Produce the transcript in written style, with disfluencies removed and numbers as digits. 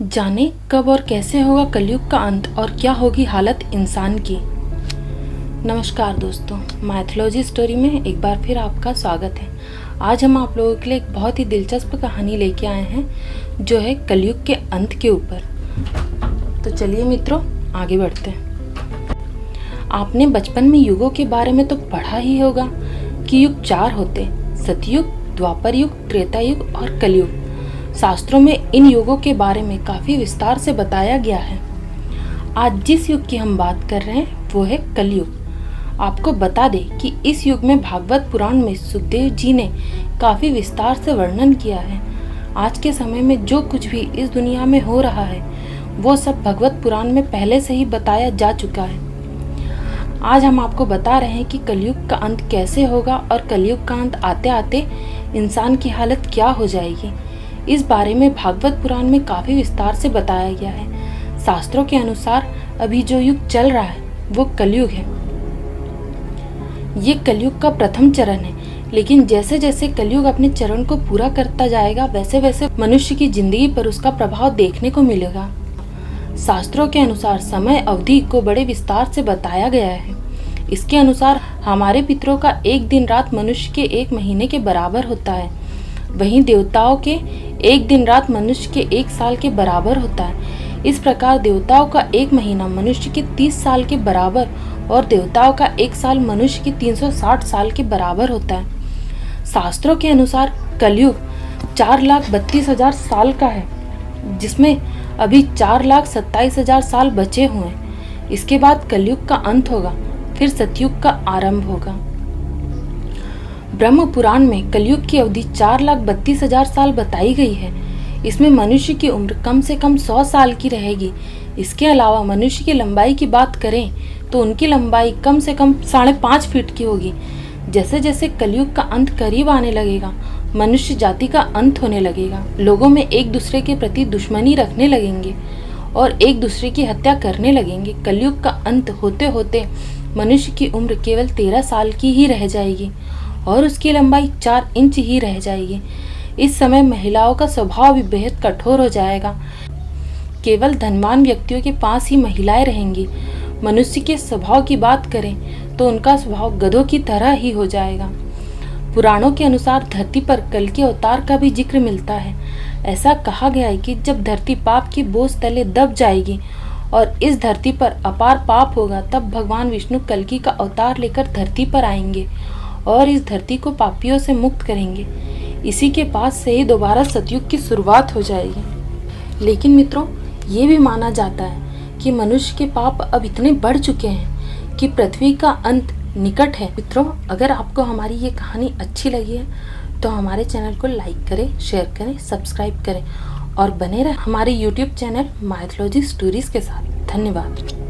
जाने कब और कैसे होगा कलयुग का अंत और क्या होगी हालत इंसान की। नमस्कार दोस्तों, माइथोलॉजी स्टोरी में एक बार फिर आपका स्वागत है। आज हम आप लोगों के लिए एक बहुत ही दिलचस्प कहानी लेके आए हैं जो है कलयुग के अंत के ऊपर। तो चलिए मित्रों, आगे बढ़ते हैं। आपने बचपन में युगों के बारे में तो पढ़ा ही होगा कि युग 4 होते, सतयुग, द्वापर युग, त्रेता युग और कलयुग। शास्त्रों में इन युगों के बारे में काफ़ी विस्तार से बताया गया है। आज जिस युग की हम बात कर रहे हैं वो है कलयुग। आपको बता दें कि इस युग में भागवत पुराण में सुखदेव जी ने काफ़ी विस्तार से वर्णन किया है। आज के समय में जो कुछ भी इस दुनिया में हो रहा है वो सब भगवत पुराण में पहले से ही बताया जा चुका है। आज हम आपको बता रहे हैं कि कलयुग का अंत कैसे होगा और कलयुग का अंत आते आते इंसान की हालत क्या हो जाएगी। इस बारे में भागवत पुराण में काफ़ी विस्तार से बताया गया है। शास्त्रों के अनुसार अभी जो युग चल रहा है वो कलयुग है। ये कलयुग का प्रथम चरण है, लेकिन जैसे जैसे कलयुग अपने चरण को पूरा करता जाएगा वैसे वैसे मनुष्य की जिंदगी पर उसका प्रभाव देखने को मिलेगा। शास्त्रों के अनुसार समय अवधि को बड़े विस्तार से बताया गया है। इसके अनुसार हमारे पितरों का एक दिन रात मनुष्य के 1 महीने के बराबर होता है। वहीं देवताओं के एक दिन रात मनुष्य के 1 साल के बराबर होता है। इस प्रकार देवताओं का 1 महीना मनुष्य के 30 साल के बराबर और देवताओं का 1 साल मनुष्य के 360 साल के बराबर होता है। शास्त्रों के अनुसार कलयुग 4,32,000 साल का है, जिसमें अभी 4,27,000 साल बचे हुए हैं। इसके बाद कलयुग का अंत होगा, फिर सतयुग का आरंभ होगा। ब्रह्म पुराण में कलयुग की अवधि 4,32,000 साल बताई गई है। इसमें मनुष्य की उम्र कम से कम 100 साल की रहेगी। इसके अलावा मनुष्य की लंबाई की बात करें तो उनकी लंबाई कम से कम 5.5 फीट की होगी। जैसे जैसे कलयुग का अंत करीब आने लगेगा, मनुष्य जाति का अंत होने लगेगा। लोगों में एक दूसरे के प्रति दुश्मनी रखने लगेंगे और एक दूसरे की हत्या करने लगेंगे। कलयुग का अंत होते होते मनुष्य की उम्र केवल 13 साल की ही रह जाएगी और उसकी लंबाई 4 इंच ही रह जाएगी। इस समय महिलाओं का स्वभाव भी बेहद कठोर हो जाएगा। केवल धनवान व्यक्तियों के पास ही महिलाएं रहेंगी। मनुष्य के स्वभाव की बात करें तो उनका स्वभाव गधों की तरह ही हो जाएगा। पुराणों के अनुसार धरती पर कल के अवतार का भी जिक्र मिलता है। ऐसा कहा गया है कि जब धरती पाप की बोझ तले दब जाएगी और इस धरती पर अपार पाप होगा, तब भगवान विष्णु कल्कि का अवतार लेकर धरती पर आएंगे और इस धरती को पापियों से मुक्त करेंगे। इसी के पास से ही दोबारा सतयुग की शुरुआत हो जाएगी। लेकिन मित्रों, ये भी माना जाता है कि मनुष्य के पाप अब इतने बढ़ चुके हैं कि पृथ्वी का अंत निकट है। मित्रों, अगर आपको हमारी ये कहानी अच्छी लगी है तो हमारे चैनल को लाइक करें, शेयर करें, सब्सक्राइब करें और बने रहे हमारे YouTube चैनल माइथोलॉजी स्टोरीज के साथ। धन्यवाद।